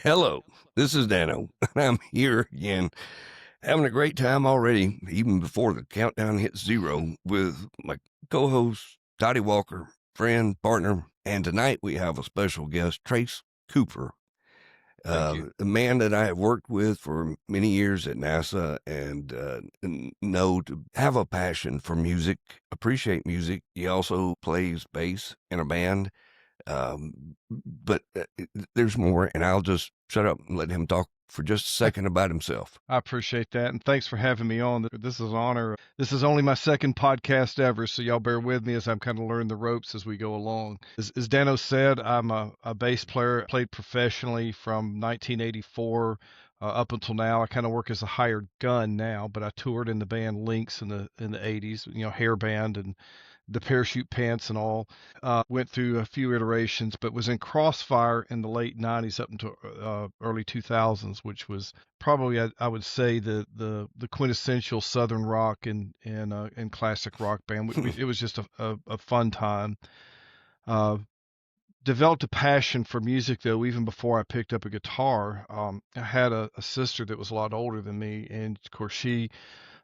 Hello, this is Dano, and I'm here again, having a great time already, even before the countdown hits zero, with my co host, Toddy Walker, friend, partner, and tonight we have a special guest, Trace Cooper, Thank you. a man that I have worked with for many years at NASA and know to have a passion for music, appreciate music. He also plays bass in a band but there's more, and I'll just shut up and let him talk for just a second about himself. I appreciate that, and thanks for having me on. This is an honor. This is only my second podcast ever, so y'all bear with me as I'm kind of learning the ropes as we go along. As Dano said, I'm a bass player. Played professionally from 1984 up until now. I kind of work as a hired gun now, but I toured in the band Lynx in the 80s, hair band and the parachute pants and all. Went through a few iterations, but was in Crossfire in the late 90s up until early 2000s, which was probably I would say the quintessential Southern rock and classic rock band. It was just a fun time. Uh, Developed a passion for music though even before I picked up a guitar. I had a sister that was a lot older than me, and of course she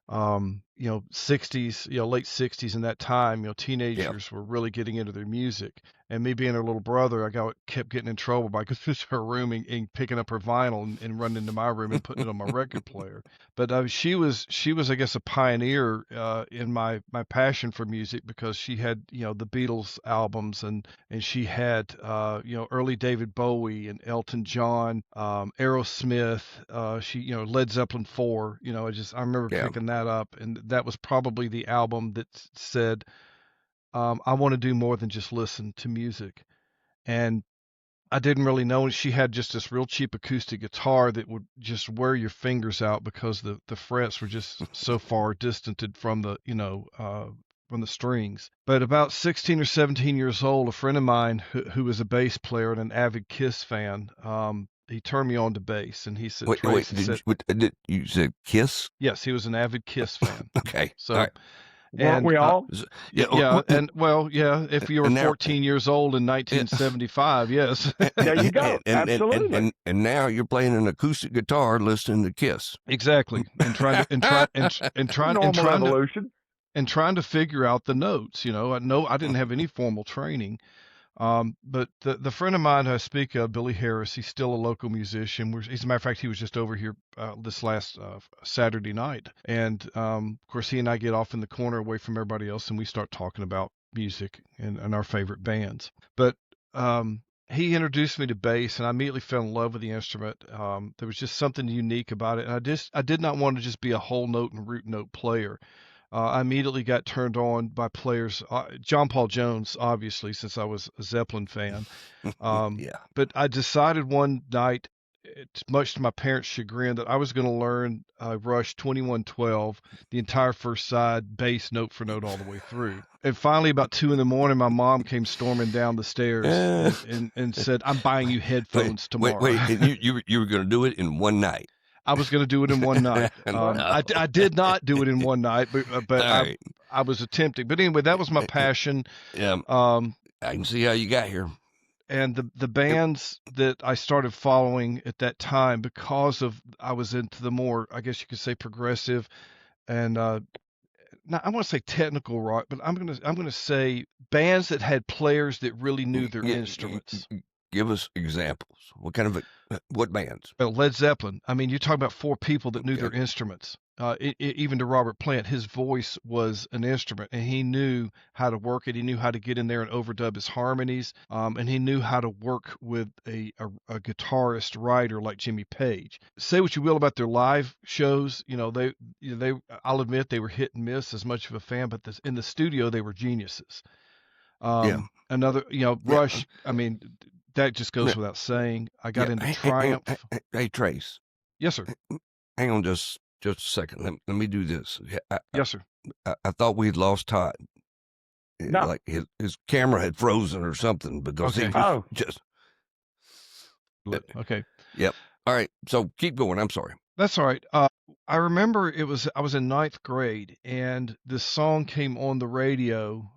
60s, late 60s in that time, Yeah. teenagers were really getting into their music. And me being her little brother, kept getting in trouble by going to her room and picking up her vinyl and running into my room and putting it on my record player. But she was, I guess, a pioneer in my passion for music, because she had, the Beatles albums, and she had, early David Bowie and Elton John, Aerosmith, Led Zeppelin 4. I remember Yeah. picking that up, and that was probably the album that said, I want to do more than just listen to music. And I didn't really know she had just this real cheap acoustic guitar that would just wear your fingers out because the frets were just so far distanted from from the strings. But about 16 or 17 years old, a friend of mine who was a bass player and an avid Kiss fan, he turned me on to bass, and he said, Wait, wait. Trace, he said, Did you said Kiss? yes, he was an avid Kiss fan. Okay. All So, right. Weren't and we all? Yeah. yeah, and well, yeah, if you were And now, 14 years old in yeah, 1975, yes. There you go. Absolutely. and now you're playing an acoustic guitar, listening to Kiss. Exactly. And trying to and try and trying and Normal trying to evolution. and trying to figure out the notes. I know I didn't have any formal training. But the friend of mine I speak of, Billy Harris, he's still a local musician. As a matter of fact, he was just over here this last Saturday night. And of course, he and I get off in the corner away from everybody else, and we start talking about music and our favorite bands. But he introduced me to bass, and I immediately fell in love with the instrument. There was just something unique about it, and I did not want to just be a whole note and root note player. I immediately got turned on by players, John Paul Jones, obviously, since I was a Zeppelin fan. Yeah. But I decided one night, much to my parents' chagrin, that I was going to learn Rush 2112, the entire first side, bass note for note all the way through. And finally, about 2 in the morning, my mom came storming down the stairs and said, "I'm buying you headphones tomorrow." Wait. And you were going to do it in one night. I was going to do it in one night. I did not do it in one night, but right. I was attempting. But anyway, that was my passion. Yeah. Um, I can see how you got here. and the bands that I started following at that time, because of I was into the more, I guess you could say, progressive and not, I want to say technical rock, but I'm gonna say bands that had players that really knew their instruments. Give us examples. What kind of what bands? Well, Led Zeppelin. I mean, you're talking about 4 people that knew their instruments. Even to Robert Plant, his voice was an instrument, and he knew how to work it. He knew how to get in there and overdub his harmonies, and he knew how to work with a guitarist writer like Jimmy Page. Say what you will about their live shows, they I'll admit they were hit and miss as much of a fan, but in the studio they were geniuses. Yeah. Another, Rush. I mean, that just goes without saying. I got into Triumph. Hey, Trace. Yes, sir. Hang on just a second. Let me do this. Yes, sir. I thought we'd lost Todd. No. Like his camera had frozen or something because he was just. Okay. Yep. All right. So keep going. I'm sorry. That's all right. I remember I was in 9th grade, and this song came on the radio,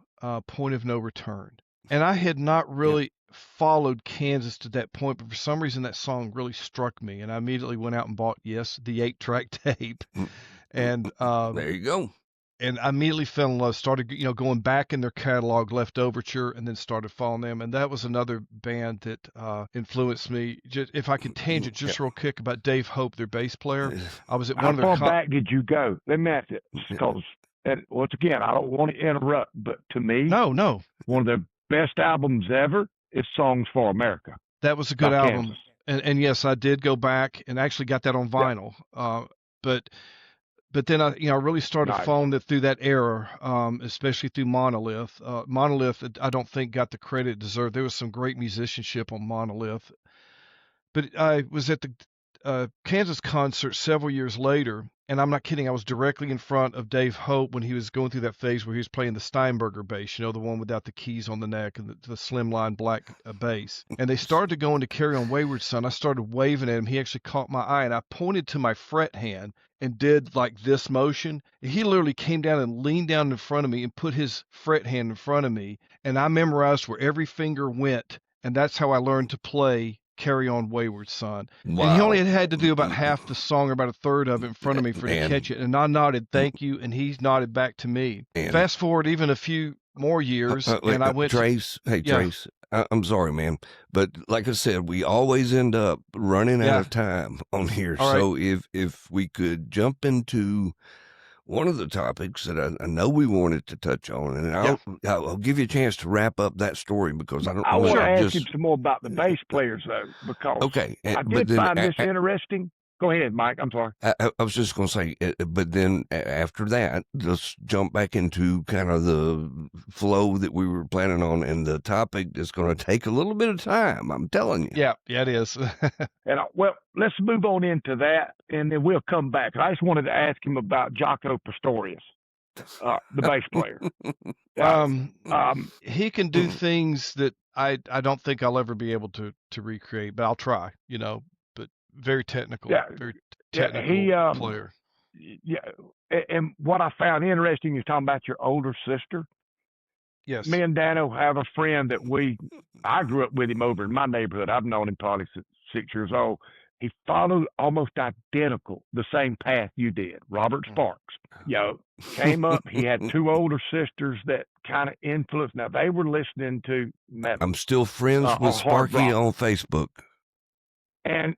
Point of No Return. And I had not really followed Kansas to that point, but for some reason that song really struck me, and I immediately went out and bought the 8-track tape, and there you go. And I immediately fell in love. Started going back in their catalog, left Overture, and then started following them. And that was another band that influenced me. Just, if I could tangent just real quick about Dave Hope, their bass player. I was at one of their. How far back did you go? Let me ask it, because once again, I don't want to interrupt, but to me, no, one of the best albums ever is "Songs for America." That was a good album, Kansas. and yes, I did go back and actually got that on vinyl. But then I really started following it through that era, especially through Monolith. Monolith, I don't think got the credit it deserved. There was some great musicianship on Monolith. But I was at the Kansas concert several years later, and I'm not kidding. I was directly in front of Dave Hope when he was going through that phase where he was playing the Steinberger bass, the one without the keys on the neck and the slimline black bass. And they started to go into Carry On Wayward Son. I started waving at him. He actually caught my eye, and I pointed to my fret hand and did like this motion. He literally came down and leaned down in front of me and put his fret hand in front of me, and I memorized where every finger went, and that's how I learned to play Carry On Wayward Son. Wow. And he only had to do about half the song or about a third of it in front of me to catch it, and I nodded thank you, and he nodded back to me. Fast forward even a few more years, and I went Trace, Trace, I'm sorry, man, but like I said, we always end up running out of time on here. So if we could jump into one of the topics that I know we wanted to touch on, and I'll give you a chance to wrap up that story, because I want to ask you some more about the bass players, though, because I did find this interesting. Go ahead, Mike. I'm sorry. I was just going to say, but then after that, let's jump back into kind of the flow that we were planning on, and the topic is going to take a little bit of time. I'm telling you. Yeah, it is. And well, let's move on into that, and then we'll come back. I just wanted to ask him about Jaco Pastorius, the bass player. He can do things that I don't think I'll ever be able to recreate, but I'll try. Very technical, very technical player. Yeah, and what I found interesting, you're talking about your older sister. Yes. Me and Dano have a friend that I grew up with him over in my neighborhood. I've known him probably since 6 years old. He followed almost identical the same path you did. Robert Sparks, came up. He had two older sisters that kind of influenced. Now, they were listening to metal. I'm still friends with Sparky on Facebook. And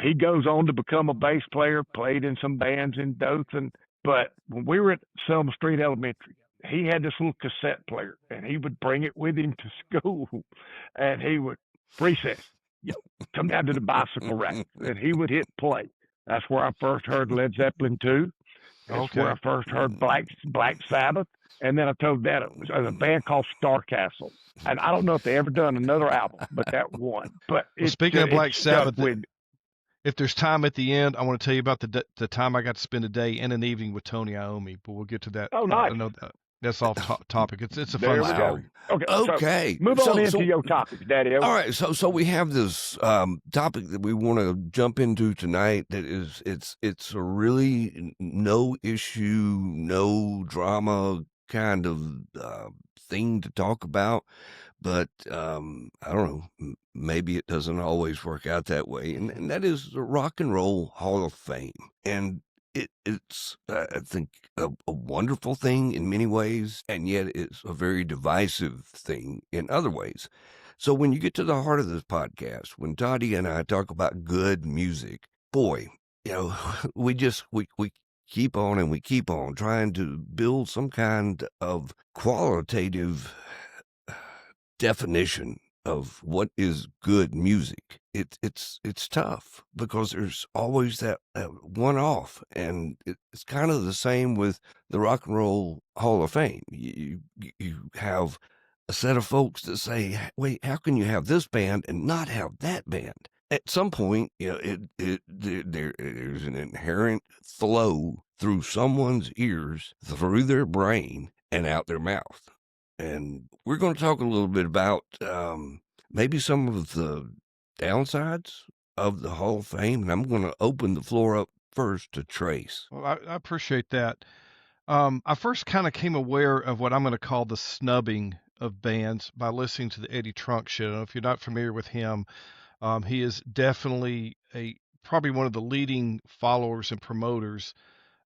he goes on to become a bass player, played in some bands in Dothan. But when we were at Selma Street Elementary, he had this little cassette player, and he would bring it with him to school. And he would, recess, come down to the bicycle rack, and he would hit play. That's where I first heard Led Zeppelin 2. That's where I first heard Black Sabbath. And then I told Dad it was a band called Star Castle. And I don't know if they ever done another album, but that one. But speaking of Black Sabbath, if there's time at the end, I want to tell you about the time I got to spend a day and an evening with Tony Iommi, but we'll get to that. Oh, nice. I know that's off topic. It's a fun story. Okay. So move on into your topic, Daddy. All right. So we have this topic that we want to jump into tonight. That is, it's a really no issue, no drama kind of thing to talk about. But I don't know, maybe it doesn't always work out that way. And that is the Rock and Roll Hall of Fame. And it's, I think, a wonderful thing in many ways, and yet it's a very divisive thing in other ways. So when you get to the heart of this podcast, when Toddy and I talk about good music, boy, we keep on and we keep on trying to build some kind of qualitative definition of what is good music. It's tough because there's always that one off, and it's kind of the same with the Rock and Roll Hall of Fame. You have a set of folks that say, wait, how can you have this band and not have that band? At some point, there's an inherent flow through someone's ears, through their brain, and out their mouth. And we're going to talk a little bit about maybe some of the downsides of the Hall of Fame. And I'm going to open the floor up first to Trace. Well, I appreciate that. I first kind of came aware of what I'm going to call the snubbing of bands by listening to the Eddie Trunk Show. If you're not familiar with him, he is definitely probably one of the leading followers and promoters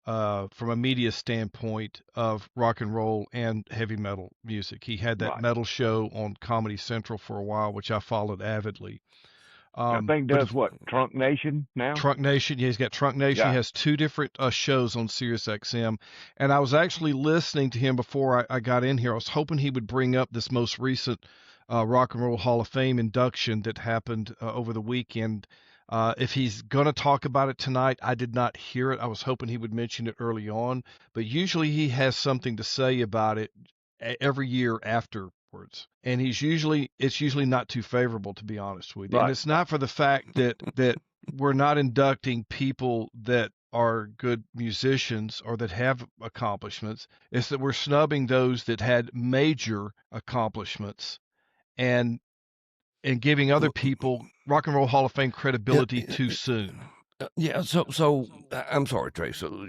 from a media standpoint of rock and roll and heavy metal music. He had that Right. metal show on Comedy Central for a while, which I followed avidly. I think does what Trunk Nation now. Trunk Nation, yeah, he's got Trunk Nation. Yeah. He has two different shows on Sirius XM, and I was actually listening to him before I got in here. I was hoping he would bring up this most recent Rock and Roll Hall of Fame induction that happened over the weekend. If he's going to talk about it tonight, I did not hear it. I was hoping he would mention it early on, but usually he has something to say about it every year afterwards. And it's usually not too favorable, to be honest with you. Right. And it's not for the fact that we're not inducting people that are good musicians or that have accomplishments. It's that we're snubbing those that had major accomplishments and giving other people Rock and Roll Hall of Fame credibility too soon. Yeah, so I'm sorry, Trey. So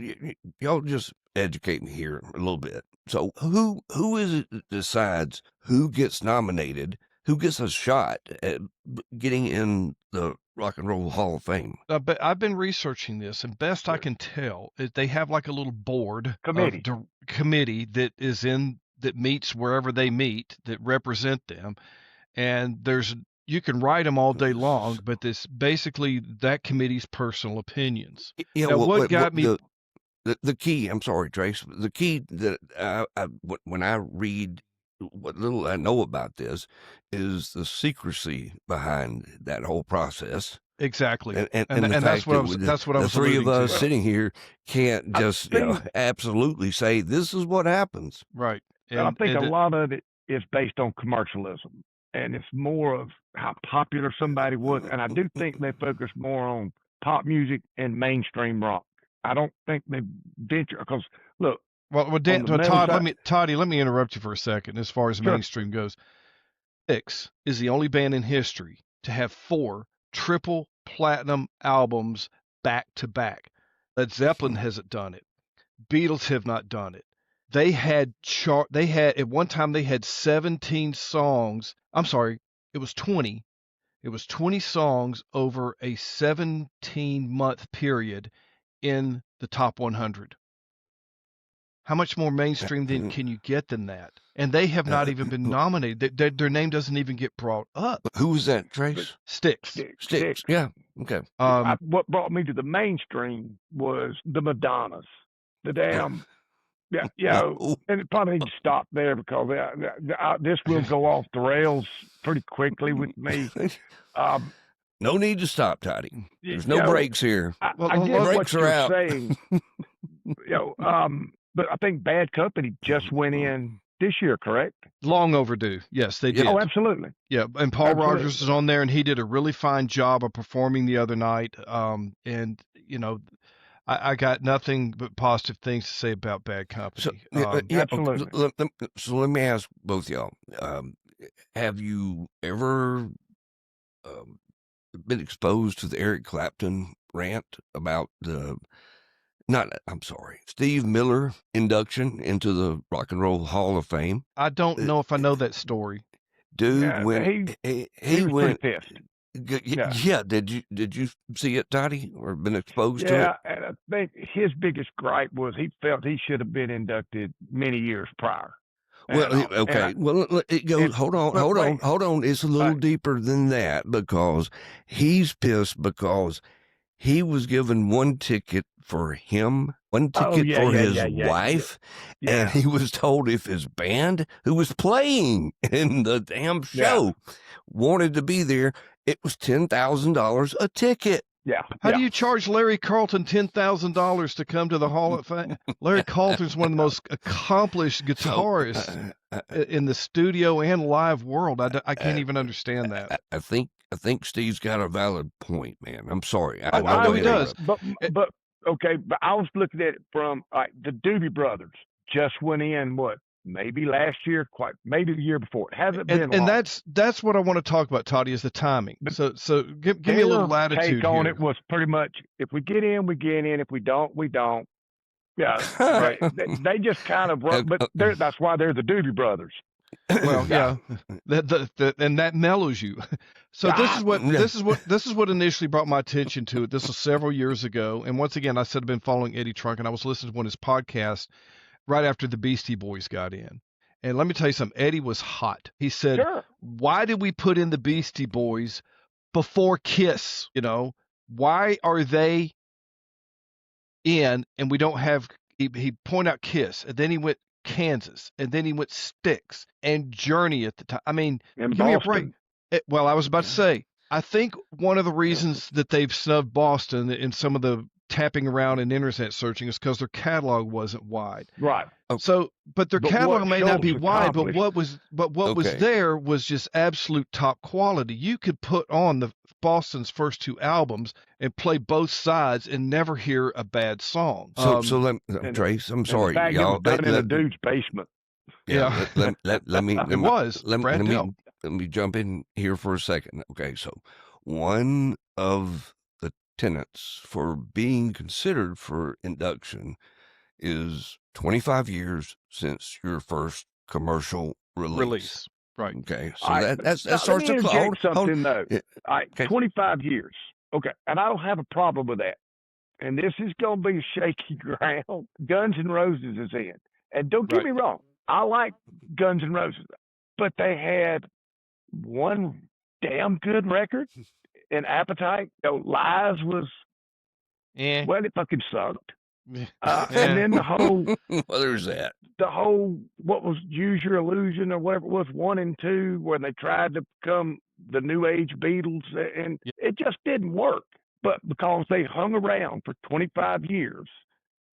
y'all just educate me here a little bit. So who is it that decides who gets nominated, who gets a shot at getting in the Rock and Roll Hall of Fame? But I've been researching this, and best I can tell, they have like a little board committee that meets wherever they meet that represent them, and you can write them all day long, but this basically that committee's personal opinions. Yeah, now, what got me the key? I'm sorry, Trace. The key that when I read what little I know about this is the secrecy behind that whole process. Exactly, and that's what I was. The three of us to. sitting here can't just absolutely say this is what happens. Right. I think a lot of it is based on commercialism, and it's more of how popular somebody was. And I do think they focus more on pop music and mainstream rock. I don't think they venture because look. Well, Dan, Toddy, let me interrupt you for a second. As far as Sure. mainstream goes, Styx is the only band in history to have 4 triple platinum albums back to back. Led Zeppelin hasn't done it. Beatles have not done it. They had at one time they had 17 songs. I'm sorry, it was 20. It was 20 songs over a 17-month period in the top 100. How much more mainstream can you get than that? And they have not even been nominated. Their name doesn't even get brought up. Who was that, Trace? Styx. Yeah. Okay. What brought me to the mainstream was the Madonnas. The damn, and it probably needs to stop there because this will go off the rails pretty quickly with me. No need to stop, Toddy. There's no breaks here. I get what you're saying. But I think Bad Company just went in this year, correct? Long overdue. Yes, they did. Oh, absolutely. Yeah, and Paul Rogers is on there, and he did a really fine job of performing the other night. And I got nothing but positive things to say about Bad Company. Absolutely. So let me ask both y'all: have you ever been exposed to the Eric Clapton rant about Steve Miller induction into the Rock and Roll Hall of Fame? I don't know if I know that story. Dude, when he was went, pissed. Yeah. Did you see it, Toddy, or been exposed to it? Yeah, and I think his biggest gripe was he felt he should have been inducted many years prior. Well, okay. Well, it goes. Hold on. It's a little deeper than that because he's pissed because he was given one ticket for him, one ticket for his wife, and he was told if his band, who was playing in the damn show, wanted to be there, it was $10,000 a ticket. Yeah. How do you charge Larry Carlton $10,000 to come to the Hall of Fame? Larry Carlton's one of the most accomplished guitarists in the studio and live world. I can't even understand that. I think Steve's got a valid point, man. I'm sorry. I know he does. But I was looking at it from the Doobie Brothers just went in maybe last year, maybe the year before. It hasn't been long. And that's what I want to talk about, Toddy, is the timing. So give me a little latitude take on here. it was pretty much if we get in, we get in. If we don't, we don't. Yeah, right. They just kind of run, but that's why they're the Doobie Brothers. Well, yeah, and that mellows you. So this is what initially brought my attention to it. This was several years ago, and once again, I said I've been following Eddie Trunk, and I was listening to one of his podcasts right after the Beastie Boys got in. And let me tell you something, Eddie was hot. He said, Sure. "Why did we put in the Beastie Boys before Kiss? You know, why are they in and we don't have?" He pointed out Kiss, and then he went Kansas, and then he went Styx and Journey at the time. I mean, In give me a break. Boston. Well, I was about to say, I think one of the reasons that they've snubbed Boston in some of the tapping around and internet searching is because their catalog wasn't wide. Right. So, but their But catalog what may not be Schultz wide, but accomplished- what was Okay. there was just absolute top quality. You could put on the Boston's first two albums and play both sides and never hear a bad song. So let and- Trace, I'm And sorry, the fact y'all. it was done in a dude's basement. Yeah. Let me. It was. Brad Delp. Let me jump in here for a second. Okay, so one of the tenets for being considered for induction is 25 years since your first commercial release. Right. Okay, so All right, that now, starts let to me cloud. interject something though. Yeah, All right, okay. 25 years. Okay, and I don't have a problem with that. And this is going to be shaky ground. Guns N' Roses is in, and don't get Right. me wrong, I like Guns N' Roses, but they had one damn good record in Appetite. Lies was Yeah. well, it fucking sucked. Yeah. And then the whole Well, there's that. what was Use Your Illusion or whatever it was, 1 and 2, where they tried to become the new age Beatles, and it just didn't work. But because they hung around for 25 years,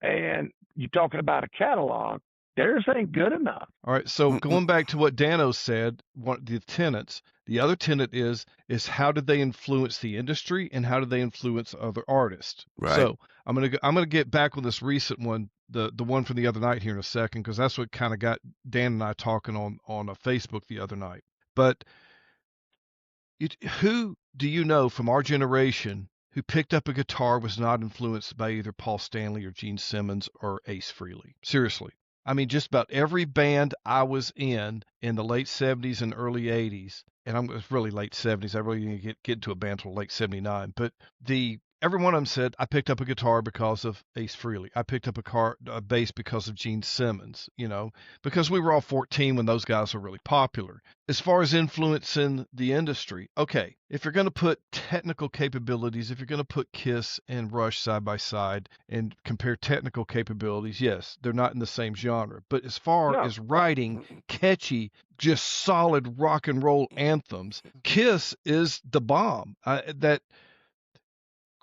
and you're talking about a catalog, theirs ain't good enough. All right. So going back to what Dano said, the tenets, the other tenet is how did they influence the industry and how did they influence other artists? Right. So I'm gonna get back on this recent one, the one from the other night here in a second, because that's what kind of got Dan and I talking on Facebook the other night. But who do you know from our generation who picked up a guitar was not influenced by either Paul Stanley or Gene Simmons or Ace Frehley? Seriously. I mean, just about every band I was in the late 70s and early 80s, and it was really late 70s. I really didn't get into a band until late 79. But every one of them said, I picked up a guitar because of Ace Frehley. I picked up a bass because of Gene Simmons, because we were all 14 when those guys were really popular. As far as influencing the industry, okay, if you're going to put technical capabilities, if you're going to put Kiss and Rush side by side and compare technical capabilities, yes, they're not in the same genre. But as far as writing catchy, just solid rock and roll anthems, Kiss is the bomb.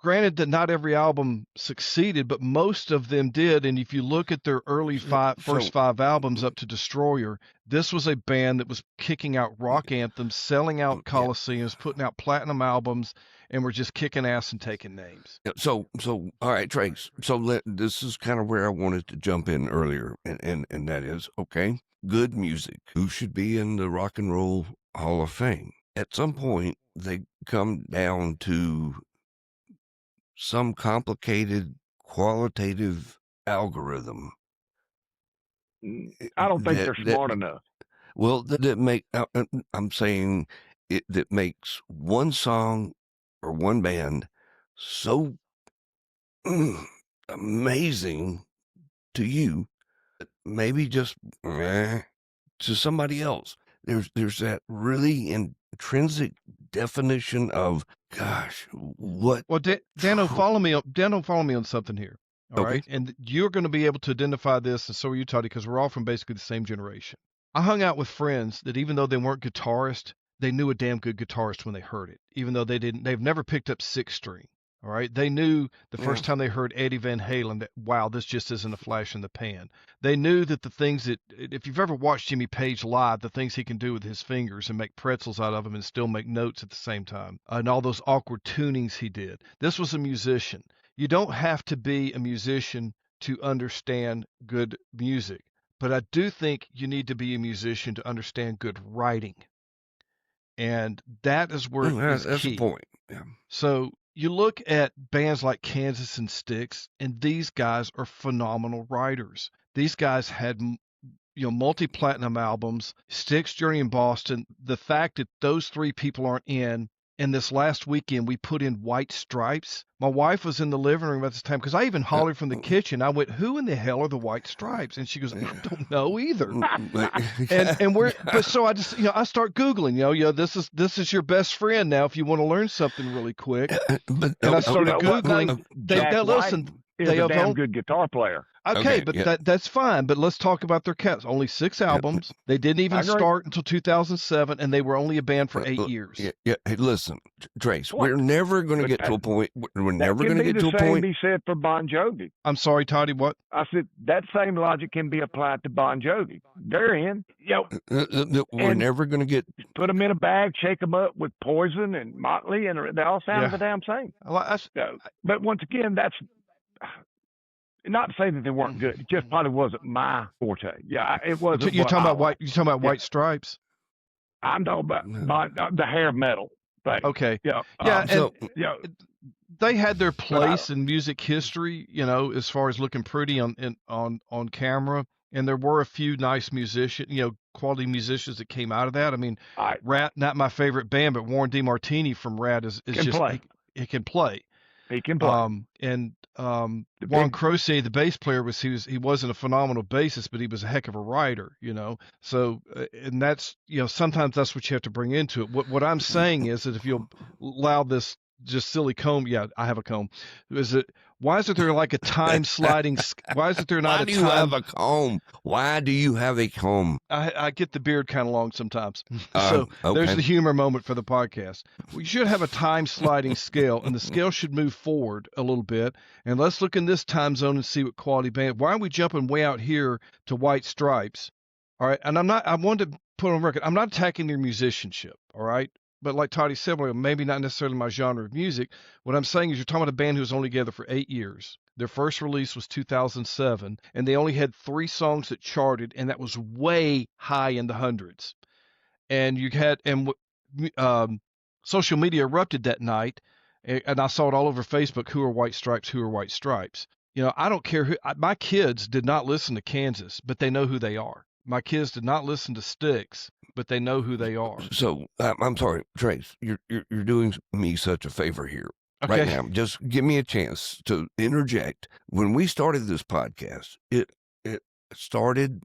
Granted that not every album succeeded, but most of them did. And if you look at their first five albums up to Destroyer, this was a band that was kicking out rock anthems, selling out coliseums, putting out platinum albums, and were just kicking ass and taking names. So all right, Trace. So this is kind of where I wanted to jump in earlier, and that is, okay, good music. Who should be in the Rock and Roll Hall of Fame? At some point, they come down to some complicated qualitative algorithm. I don't think they're smart enough. Well, I'm saying that makes one song or one band so amazing to you, maybe just to somebody else. There's that really intrinsic definition of, gosh, what? Well, Dano, follow me on something here. All right, and you're going to be able to identify this, and so are you, Toddy, because we're all from basically the same generation. I hung out with friends that even though they weren't guitarists, they knew a damn good guitarist when they heard it, even though they've never picked up six string. All right, they knew the first time they heard Eddie Van Halen that, wow, this just isn't a flash in the pan. They knew that the things that, if you've ever watched Jimmy Page live, the things he can do with his fingers and make pretzels out of them and still make notes at the same time, and all those awkward tunings he did. This was a musician. You don't have to be a musician to understand good music, but I do think you need to be a musician to understand good writing. And that is where that's key. the point. Yeah. So you look at bands like Kansas and Styx, and these guys are phenomenal writers. These guys had, multi-platinum albums, Styx, Journey in Boston. The fact that those three people aren't in. And this last weekend, we put in White Stripes. My wife was in the living room at this time because I even hollered from the kitchen. I went, "Who in the hell are the White Stripes?" And she goes, "I don't know either." But so I just, I start Googling. This is your best friend now if you want to learn something really quick. And I started Googling. Is a damn good guitar player. Okay, but that's fine. But let's talk about their cats. Only 6 albums. They didn't even start until 2007, and they were only a band for 8 years. Yeah. Hey, listen, Trace, we're never going to get to a point. We're never going to get to a point. Be said for Bon Jovi. I'm sorry, Toddy. What? I said that same logic can be applied to Bon Jovi. They're in. We're never going to get. Put them in a bag, shake them up with Poison and Motley, and they all sound the damn same. But once again, that's. Not to say that they weren't good. It just probably wasn't my forte. Yeah, it wasn't. You're talking about White Stripes. I'm talking about the hair metal thing. Okay. They had their place in music history. As far as looking pretty on camera, and there were a few nice musicians. Quality musicians that came out of that. I mean, Rat, not my favorite band, but Warren DeMartini from Rat is just play. He can play. He can play. Juan Croce, the bass player, he wasn't a phenomenal bassist, but he was a heck of a writer, So, and that's, sometimes that's what you have to bring into it. What I'm saying is that if you'll allow this just silly comb, I have a comb. Why isn't there like a time sliding? Why isn't there not Why do you have a comb? Why do you have a comb? I get the beard kind of long sometimes. So there's the humor moment for the podcast. We should have a time sliding scale, and the scale should move forward a little bit. And let's look in this time zone and see what quality band. Why are we jumping way out here to White Stripes? All right. And I wanted to put on record, I'm not attacking their musicianship. All right. But like Toddy said, maybe not necessarily my genre of music. What I'm saying is you're talking about a band who was only together for 8 years. Their first release was 2007, and they only had 3 songs that charted, and that was way high in the hundreds. And social media erupted that night, and I saw it all over Facebook. Who are White Stripes? Who are White Stripes? I don't care who. My kids did not listen to Kansas, but they know who they are. My kids did not listen to Styx, but they know who they are. So I'm sorry, Trace, you're doing me such a favor here right now. Just give me a chance to interject. When we started this podcast, it started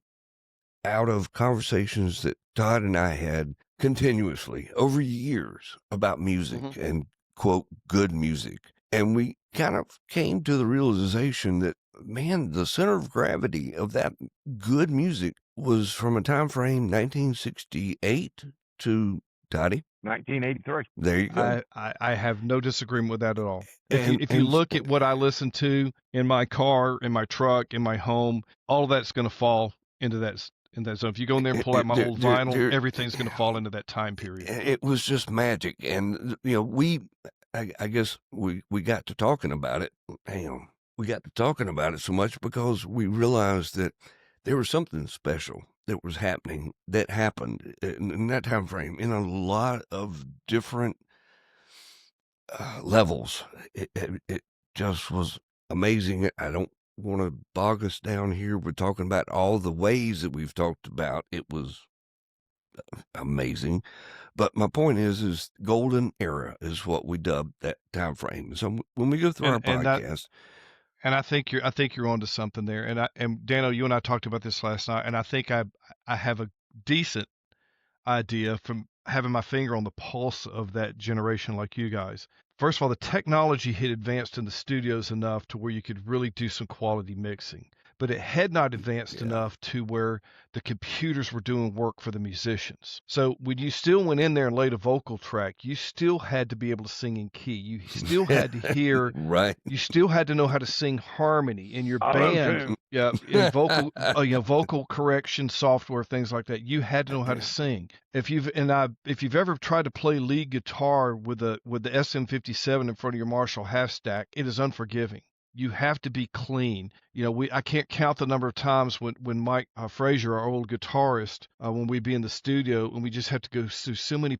out of conversations that Todd and I had continuously over years about music and quote good music, and we kind of came to the realization that, man, the center of gravity of that good music was from a time frame 1968 to Toddy 1983. There you go. I have no disagreement with that at all. If you look at what I listen to in my car, in my truck, in my home, all of that's going to fall into that zone. If you go in there and pull out my old vinyl, everything's going to fall into that time period. It was just magic, and I guess we got to talking about it. We got to talking about it so much because we realized that there was something special that was happening, that happened in that time frame in a lot of different levels. It just was amazing. I don't want to bog us down here. We're talking about all the ways that we've talked about. It was amazing. But my point is golden era is what we dubbed that time frame. So when we go through our podcast. And I think you're onto something there. And Dano, you and I talked about this last night, and I think I have a decent idea from having my finger on the pulse of that generation like you guys. First of all, the technology had advanced in the studios enough to where you could really do some quality mixing. But it had not advanced enough to where the computers were doing work for the musicians. So when you still went in there and laid a vocal track, you still had to be able to sing in key. You still had to hear, right. You still had to know how to sing harmony in your band. Yeah, in vocal correction software, things like that. You had to know how to sing. If you've ever tried to play lead guitar with the SM57 in front of your Marshall half stack, it is unforgiving. You have to be clean. I can't count the number of times when Mike Frazier, our old guitarist, when we'd be in the studio and we just had to go through so many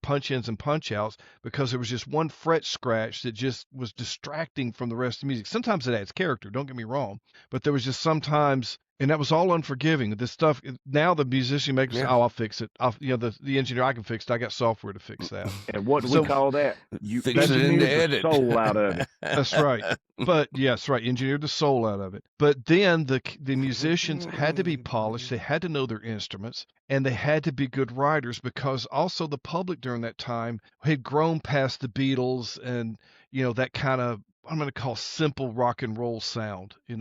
punch ins and punch outs because there was just one fret scratch that just was distracting from the rest of the music. Sometimes it adds character, don't get me wrong, but there was just sometimes And that was all unforgiving. This stuff now, the musician makes, Yeah. oh, I'll fix it. The engineer, I can fix it. I got software to fix that. And what do So- we call that? You Fix it in the engineered the edit. soul out of it. That's right. But yes, right, engineered the soul out of it. But then the musicians had to be polished. They had to know their instruments, and they had to be good writers, because also the public during that time had grown past the Beatles and that kind of, I'm going to call simple rock and roll sound, and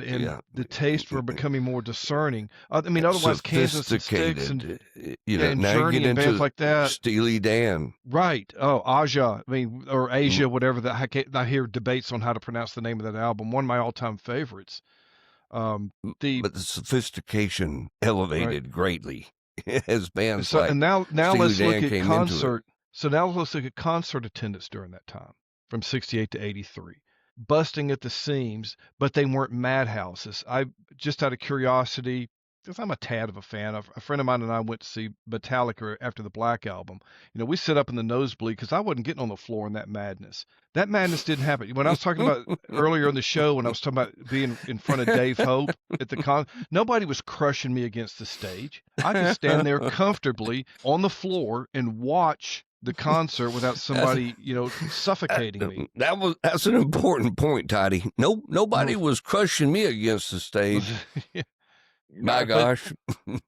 yeah. the tastes were becoming more discerning. I mean, otherwise Kansas and Styx and and now Journey you get and into bands like that. Steely Dan. Right. Oh, Aja. I mean, or Asia, whatever that. I hear debates on how to pronounce the name of that album. One of my all-time favorites. But the sophistication elevated greatly as bands like and now Steely let's Dan look at came into it. concert. So now let's look at concert attendance during that time, from 68 to 83. Busting at the seams, but they weren't madhouses. I just out of curiosity, because I'm a tad of a fan. A friend of mine and I went to see Metallica after the Black Album. We sit up in the nosebleed because I wasn't getting on the floor in that madness. That madness didn't happen. When I was talking about earlier in the show, when I was talking about being in front of Dave Hope at the nobody was crushing me against the stage. I could stand there comfortably on the floor and watch the concert without somebody, suffocating me. That's an important point, Toddy. Nobody was crushing me against the stage. My gosh,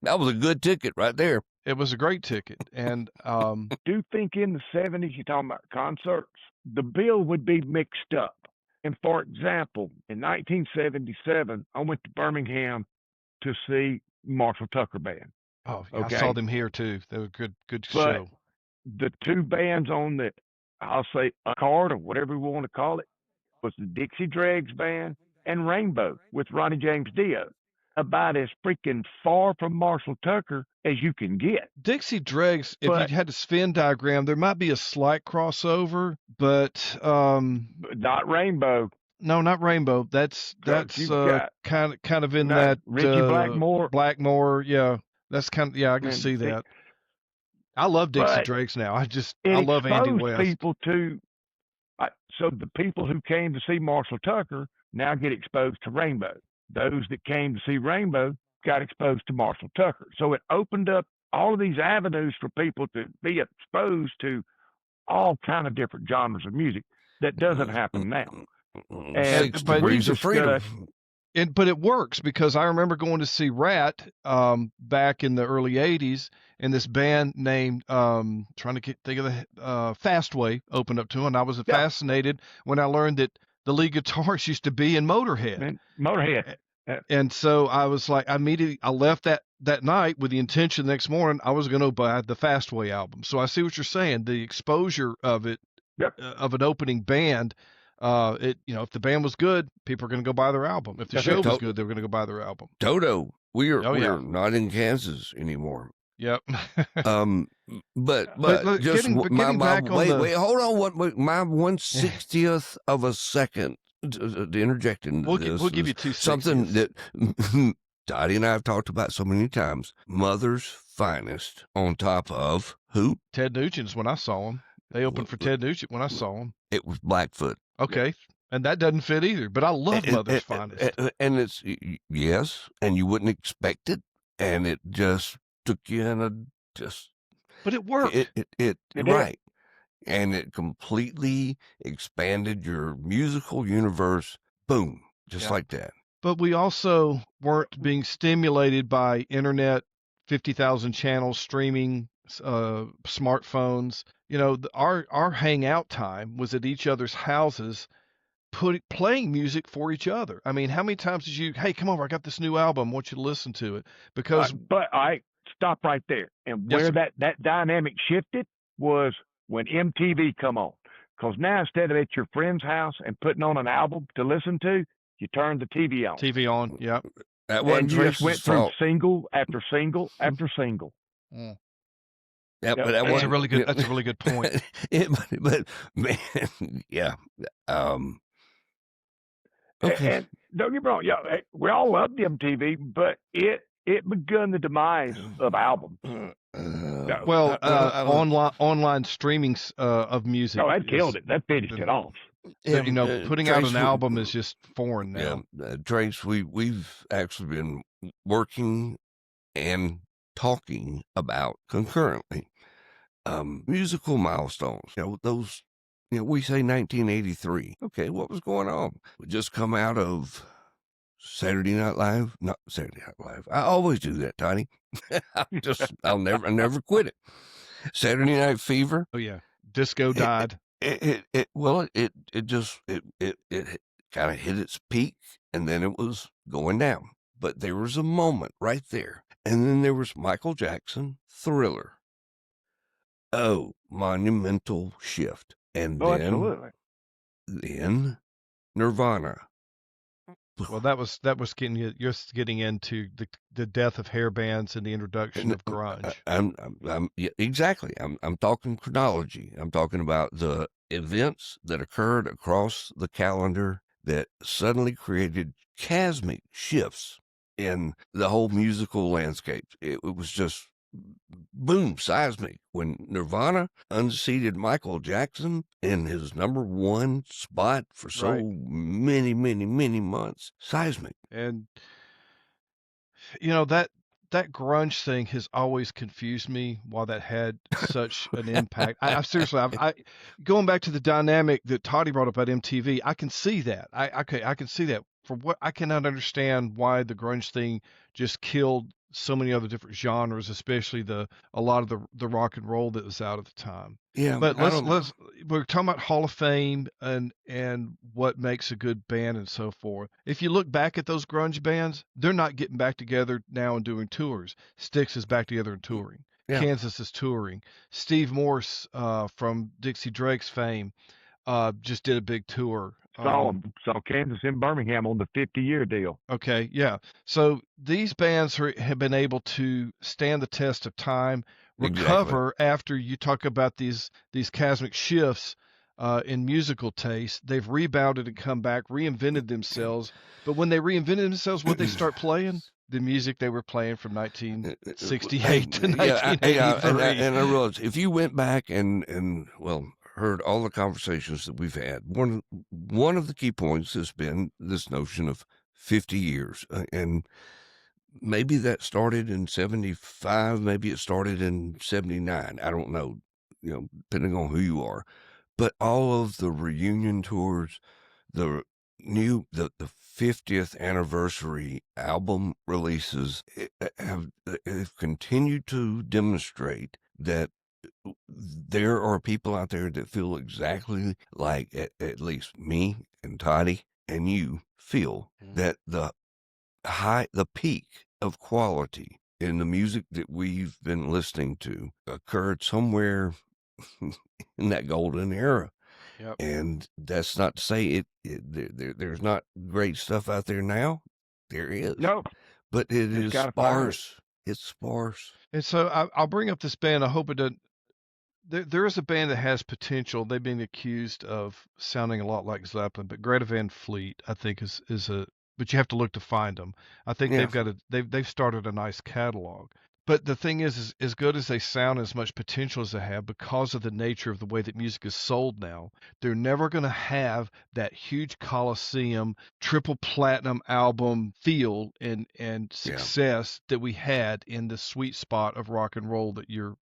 that was a good ticket right there. It was a great ticket. And Do think in the 70s, you're talking about concerts, the bill would be mixed up. And for example, in 1977, I went to Birmingham to see Marshall Tucker Band. I Okay. saw them here too. They were good But show. the two bands on the, I'll say, a card or whatever we want to call it, was the Dixie Dregs Band and Rainbow with Ronnie James Dio. About as freaking far from Marshall Tucker as you can get. Dixie Dregs, if But- you had a Venn diagram, there might be a slight crossover, but Not Rainbow. no, not Rainbow. That's you've got- kind of in Not that Richie Blackmore. Blackmore, yeah. That's kind of, yeah, I can And see see- that. I love Dixie But Dregs now. I It love Andy exposed West. people to, so the people who came to see Marshall Tucker now get exposed to Rainbow. Those that came to see Rainbow got exposed to Marshall Tucker. So it opened up all of these avenues for people to be exposed to all kind of different genres of music. That doesn't happen now. And 6 but degrees we of freedom. But it works, because I remember going to see Rat back in the early 80s, and this band named trying to think of the Fastway opened up to, and I was fascinated when I learned that the lead guitarist used to be in Motorhead. And Motorhead. And so I was like, I left that night with the intention the next morning I was going to buy the Fastway album. So I see what you're saying. The exposure of it, of an opening band, if the band was good, people are going to go buy their album. If the That's show right. was good, they were going to go buy their album. Toto, we're yeah. not in Kansas anymore. Yep. But look, just getting back on wait, hold on. My 1/60th of a second to interject into this. We'll give you 2 something that Dottie and I have talked about so many times. Mother's Finest on top of who? Ted Nugent's when I saw him. They opened for Ted Nugent when I saw him. It was Blackfoot. Okay. And that doesn't fit either. But I love Mother's Finest. And it's, yes, and you wouldn't expect it. And it just took you in a just. But it worked. It Right. And it completely expanded your musical universe. Boom. Just like that. But we also weren't being stimulated by internet, 50,000 channels, streaming, smartphones. Our hangout time was at each other's houses, playing music for each other. I mean, how many times did you, hey, come over, I got this new album, I want you to listen to it? Because but I stop right there. And where that dynamic shifted was when MTV come on. Because now instead of at your friend's house and putting on an album to listen to, you turn the TV on. TV on, yeah. That And wasn't you just went Trace's through fault. single after single after single. Yeah, but that That's That's a wasn't- really good point. but man, yeah. Okay. And don't get me wrong, we all loved MTV, but it begun the demise of albums. Well, online streaming of music. No, that killed it. That finished it off. That, you know, putting out Trace, an album is just foreign now. Trace, we've actually been working and talking about concurrently musical milestones. Those. We say 1983. Okay, what was going on? We just come out of Saturday Night Live. Not Saturday Night Live. I always do that, Tiny. I'll never quit it. Saturday Night Fever. Oh yeah, disco died. It just kind of hit its peak, and then it was going down. But there was a moment right there, and then there was Michael Jackson, Thriller. Oh, monumental shift, and absolutely. Then Nirvana. Well, that was you're getting into the death of hair bands and the introduction of grunge. Yeah, exactly. I'm talking chronology. I'm talking about the events that occurred across the calendar that suddenly created cosmic shifts in the whole musical landscape. It was just boom, seismic. When Nirvana unseated Michael Jackson in his number one spot for so many months, seismic. And you know that grunge thing has always confused me. Why that had such an impact. I seriously, I going back to the dynamic that Toddy brought up about MTV. I can see that. I can see that. For what I cannot understand why the grunge thing just killed so many other different genres, especially a lot of the rock and roll that was out at the time. Yeah, but we're talking about Hall of Fame and what makes a good band and so forth. If you look back at those grunge bands, they're not getting back together now and doing tours. Styx is back together and touring. Yeah. Kansas is touring. Steve Morse from Dixie Drake's fame just did a big tour. Saw Kansas in Birmingham on the 50-year deal. Okay, yeah. So these bands have been able to stand the test of time, recover after you talk about these cosmic shifts in musical taste. They've rebounded and come back, reinvented themselves. But when they reinvented themselves, what they start playing? The music they were playing from 1968 to 1983. And I realize if you went back and heard all the conversations that we've had, one of the key points has been this notion of 50 years. And maybe that started in 75, maybe it started in 79. I don't know, depending on who you are. But all of the reunion tours, the 50th anniversary album releases have continued to demonstrate that there are people out there that feel exactly like at least me and Toddy and you feel that the peak of quality in the music that we've been listening to occurred somewhere in that golden era. Yep. And that's not to say there's not great stuff out there now. There is. No. But it is sparse. It's sparse. And so I'll bring up this band. I hope it doesn't. There is a band that has potential. They've been accused of sounding a lot like Zeppelin, but Greta Van Fleet, I think, is a. But you have to look to find them. I think they've started a nice catalog. But the thing is as good as they sound, as much potential as they have, because of the nature of the way that music is sold now, they're never going to have that huge Coliseum triple platinum album feel and success that we had in the sweet spot of rock and roll that you're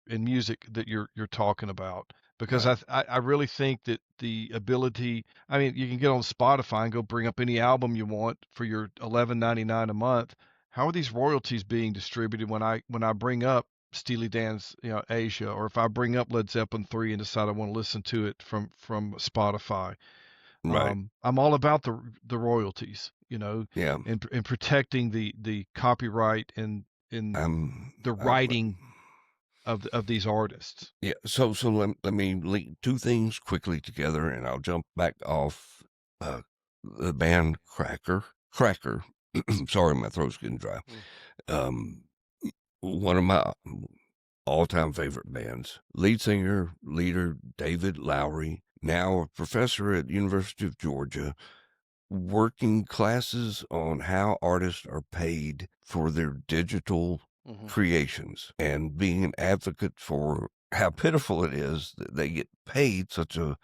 talking about. Because I really think that the ability, I mean, you can get on Spotify and go bring up any album you want for your $11.99 a month. How are these royalties being distributed when I bring up Steely Dan's Asia, or if I bring up Led Zeppelin 3 and decide I want to listen to it from Spotify? Right. I'm all about the royalties, and protecting the copyright and the writing of these artists. Yeah. So let me link two things quickly together, and I'll jump back off the band Cracker. Sorry, my throat's getting dry. One of my all-time favorite bands. Leader David Lowery, now a professor at the University of Georgia, working classes on how artists are paid for their digital creations and being an advocate for how pitiful it is that they get paid such a,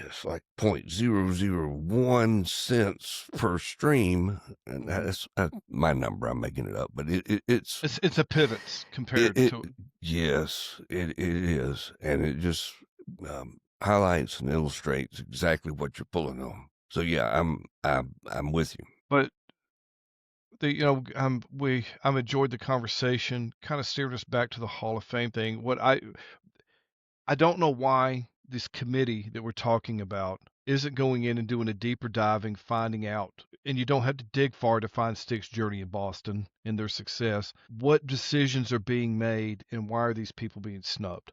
it's like 0.001 cents per stream. And that's my number. I'm making it up, but it's a pittance compared to. Yes, it is. And it just highlights and illustrates exactly what you're pulling on. So yeah, I'm with you. But I've enjoyed the conversation. Kind of steered us back to the Hall of Fame thing. What I don't know why this committee that we're talking about isn't going in and doing a deeper diving, finding out, and you don't have to dig far to find Styx's journey in Boston and their success. What decisions are being made, and why are these people being snubbed?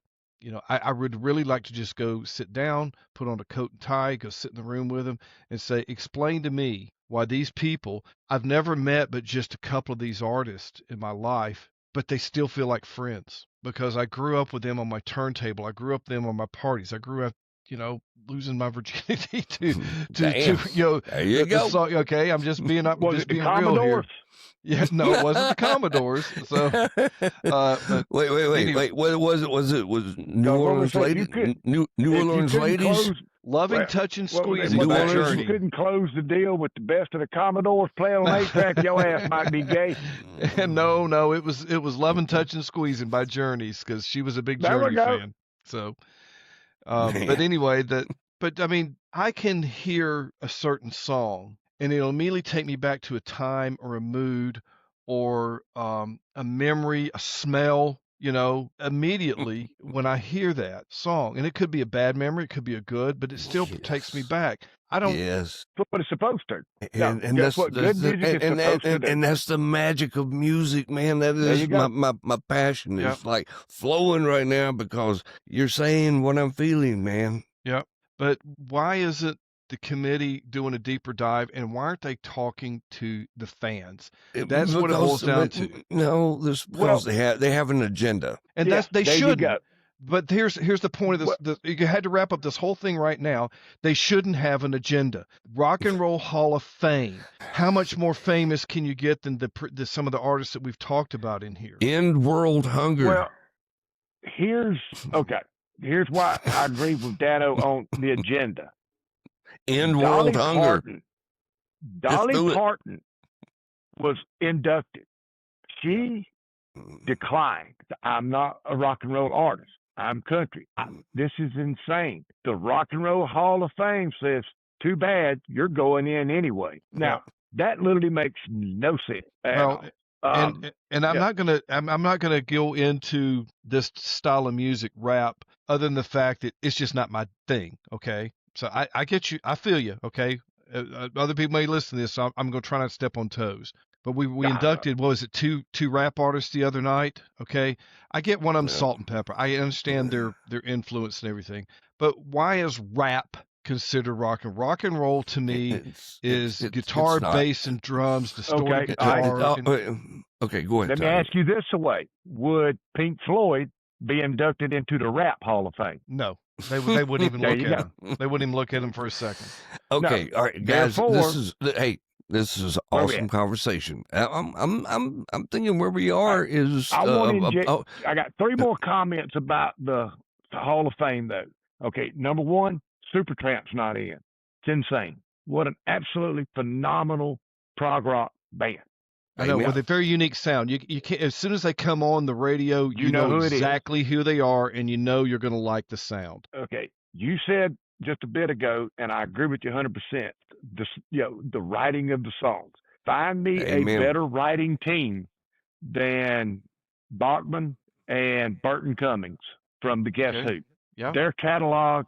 I would really like to just go sit down, put on a coat and tie, go sit in the room with them and say, explain to me why these people, I've never met but just a couple of these artists in my life, but they still feel like friends because I grew up with them on my turntable. I grew up with them on my parties. I grew up, losing my virginity to there you go. Okay, I'm just being real here. Commodores? Yeah, no, it wasn't the Commodores. So, wait. What was it? Was New Orleans Lady? New Orleans Ladies? Loving, touching, squeezing. New Orleans, journey. You couldn't close the deal with the best of the Commodores playing on 8-track. Your ass might be gay. No, it was loving, touching, squeezing by Journeys because she was a big Journey fan. So, but anyway, but I mean, I can hear a certain song and it'll immediately take me back to a time or a mood or a memory, a smell, immediately when I hear that song. And it could be a bad memory, it could be a good, but it still takes me back. I don't. Yes. That's what it's supposed to. And that's what good music is supposed to do. And that's the magic of music, man. That is my passion. It's like flowing right now because you're saying what I'm feeling, man. Yeah. But why isn't the committee doing a deeper dive, and why aren't they talking to the fans? That's what it boils down to. No, because they have an agenda, and they shouldn't. But here's the point of this. You had to wrap up this whole thing right now. They shouldn't have an agenda. Rock and Roll Hall of Fame. How much more famous can you get than some of the artists that we've talked about in here? End world hunger. Well, here's why I agree with Dano on the agenda. End world hunger. Dolly Parton was inducted. She declined. I'm not a rock and roll artist. I'm country. This is insane. The Rock and Roll Hall of Fame says, too bad, you're going in anyway. Now, that literally makes no sense. And I'm not gonna go into this style of music, rap, other than the fact that it's just not my thing. Okay, so I get you. I feel you. Okay, other people may listen to this, so I'm gonna try not to step on toes. But we inducted, what was it, two rap artists the other night? Okay, I get one of them, Salt and Pepper. I understand their influence and everything, but why is rap considered rock and roll? To me, is guitar, bass, and drums, distorted guitar. Okay, go ahead. Let me ask you this away: would Pink Floyd be inducted into the Rap Hall of Fame? No, they wouldn't even look at him. They wouldn't even look at him for a second. Okay, all right, guys. This is awesome conversation. I'm thinking where we are is. I got 3 more comments about the Hall of Fame, though. Okay, number 1, Supertramp's not in. It's insane. What an absolutely phenomenal prog rock band. I know, with a very unique sound. You can't, as soon as they come on the radio, you know exactly who they are, and you know you're going to like the sound. Okay, you said just a bit ago, and I agree with you 100%. The writing of the songs. Find me a better writing team than Bachman and Burton Cummings from the Guess Who. Yeah. Their catalog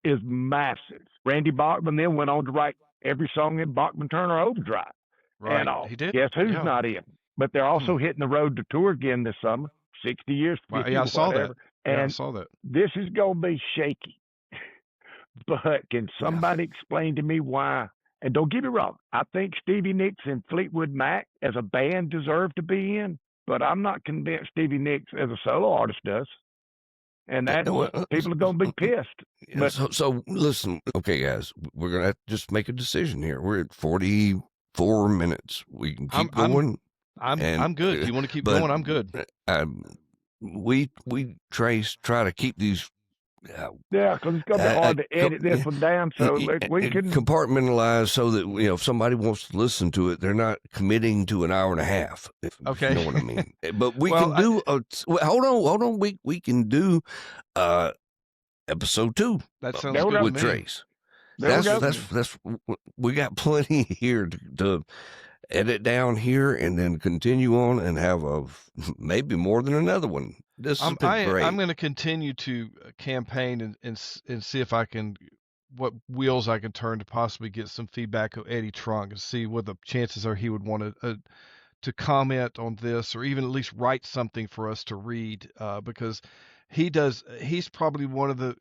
is massive. Randy Bachman then went on to write every song in Bachman Turner Overdrive. Right, and all. He did. Guess who's not in? But they're also hitting the road to tour again this summer. 60 years. 50, I saw that. And I saw that. This is going to be shaky. But can somebody explain to me why? And don't get me wrong, I think Stevie Nicks and Fleetwood Mac as a band deserve to be in, but I'm not convinced Stevie Nicks as a solo artist does. And that people are going to be pissed. But, so listen, okay, guys, we're going to have to just make a decision here. We're at 44 minutes. We can keep going. I'm good. You want to keep going? I'm good. we try to keep these. Yeah, because it's going to be hard to edit this one down, so we can compartmentalize so that if somebody wants to listen to it, they're not committing to an hour and a half. If you know what I mean. But we can do. Hold on. We can do episode 2. That sounds good with to me. Trace. That's we got plenty here to edit down here and then continue on and have maybe more than another one. This has been great. I'm going to continue to campaign and see if I can, what wheels I can turn to possibly get some feedback of Eddie Trunk and see what the chances are he would want to comment on this, or even at least write something for us to read, because he's probably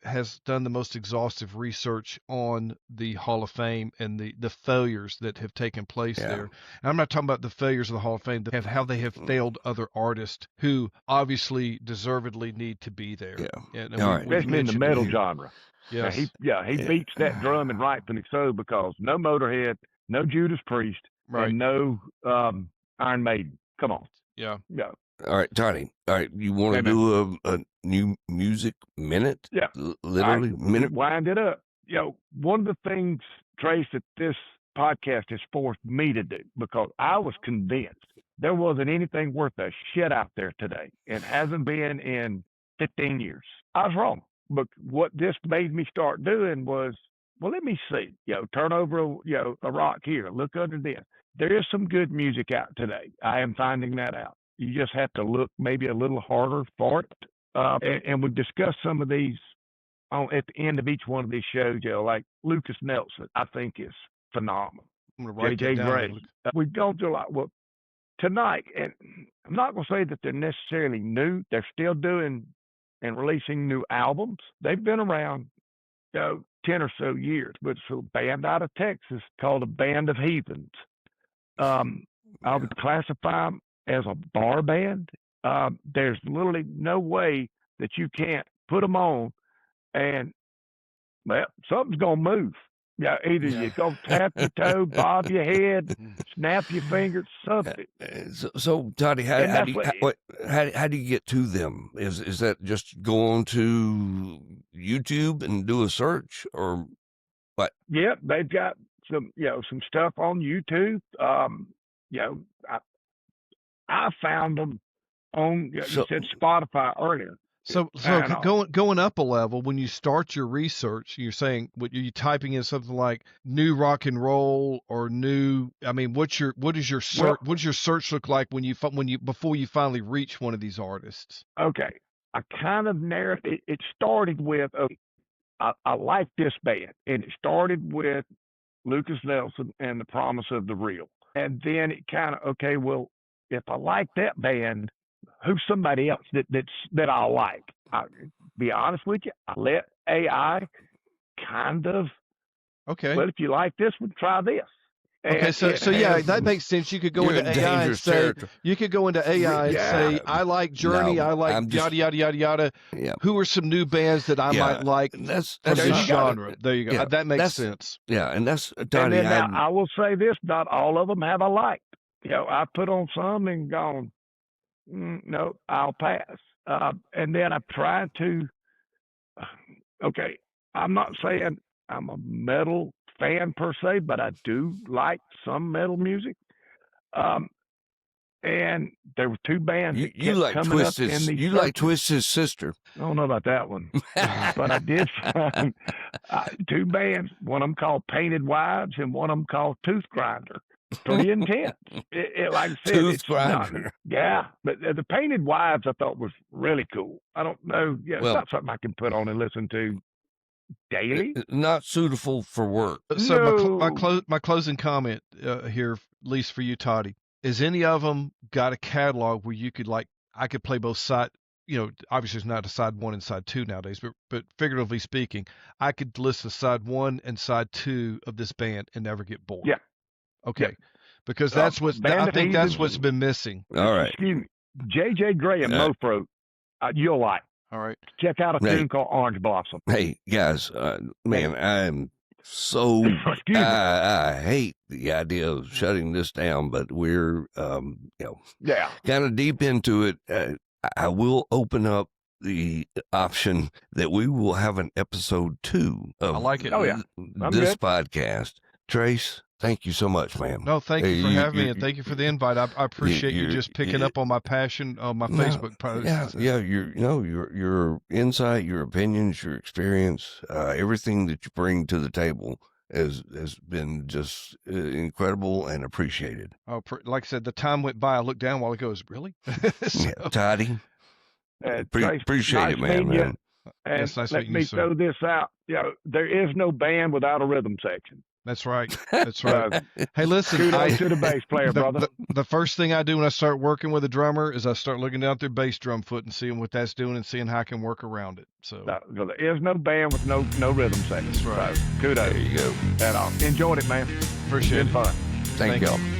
has done the most exhaustive research on the Hall of Fame and the failures that have taken place there. And I'm not talking about the failures of the Hall of Fame, how they have failed other artists who obviously deservedly need to be there. Yeah. Especially in the metal genre. Yes. He beats that drum, and rightfully so, because no Motorhead, no Judas Priest, and no Iron Maiden. Come on. Yeah. All right, Tony. All right, you want to do a new music minute? Yeah. Literally minute? Wind it up. One of the things, Trace, that this podcast has forced me to do, because I was convinced there wasn't anything worth a shit out there today, and hasn't been in 15 years. I was wrong. But what this made me start doing was, well, let me see. Turn over a rock here. Look under this. There is some good music out today. I am finding that out. You just have to look maybe a little harder for it. And we discussed some of these at the end of each one of these shows. Like Lucas Nelson, I think is phenomenal. J.J. Gray. We've gone through a lot. Well, tonight, and I'm not going to say that they're necessarily new. They're still doing and releasing new albums. They've been around 10 or so years, but it's a band out of Texas called a Band of Heathens. I would classify them as a bar band. There's literally no way that you can't put them on and, well, something's going to move. Either you go tap your toe, bob your head, snap your fingers, something. So Toddy, how do you get to them? Is that just go on to YouTube and do a search, or what? Yeah, they've got some stuff on YouTube. I found them on you said Spotify earlier. So going up a level, when you start your research, you're saying, what you typing in something like new rock and roll or new. I mean, what does your search look like before you finally reach one of these artists? Okay, I kind of narrowed it. It started with I like this band, and it started with Lucas Nelson and The Promise of the Real, and then it kind of well, if I like that band, who's somebody else that I like? I'll be honest with you, I let AI kind of. Okay. Well, if you like this one, try this. Okay, so yeah, that makes sense. You could go into AI and say, say, I like Journey, I like yada yada yada yada. Yeah. Who are some new bands that I might like from this genre? There you go. Yeah, that makes sense. Yeah, and that's Donnie. And then I will say this: not all of them have I liked. I put on some and gone, no, I'll pass. And then I've tried to. Okay, I'm not saying I'm a metal fan per se, but I do like some metal music. And there were two bands. You like Twisted's. You like Twisted's sister. I don't know about that one, but I did find two bands. One of them called Painted Wives, and one of them called Tooth Grinder. Pretty intense. Like I said, Tooth Grinder. Yeah, but the Painted Wives I thought was really cool. I don't know. Yeah, it's not something I can put on and listen to daily. Not suitable for work. So No. my closing comment here, at least for you, Toddy, is any of them got a catalog where you could I could play both side. Obviously it's not a side 1 and side 2 nowadays, but figuratively speaking, I could list the side 1 and side 2 of this band and never get bored. Yeah. Okay. Yeah. Because that's I think that's what's been missing. All right. Excuse me. J.J. Gray and Mofro, you'll like. All right. Check out a tune called Orange Blossom. Hey, guys, man, I'm so I hate the idea of shutting this down, but we're kind of deep into it. I will open up the option that we will have an episode 2 of I like it. Oh, yeah. this good. podcast. Trace, thank you so much, man. No, thank you for Hey, having me, and thank you for the invite. I appreciate you you're- just picking up on my passion on my No, Facebook posts. Yeah, your insight, your opinions, your experience, everything that you bring to the table has been just incredible and appreciated. Oh, like I said, the time went by. I looked down while ago. Really? So, Yeah, Toddy, Trace, appreciate nice it, man. meeting you. Man. And Yes, nice let meeting me you, sir. throw this out. There is no band without a rhythm section. That's right. That's right. Hey, listen, Kudos to the bass player, brother. The first thing I do when I start working with a drummer is I start looking down at their bass drum foot and seeing what that's doing and seeing how I can work around it. So There is no band with no rhythm section. That's right. So, kudos. There you go. Enjoyed it, man. appreciate Been it. fun. Thank y'all. you.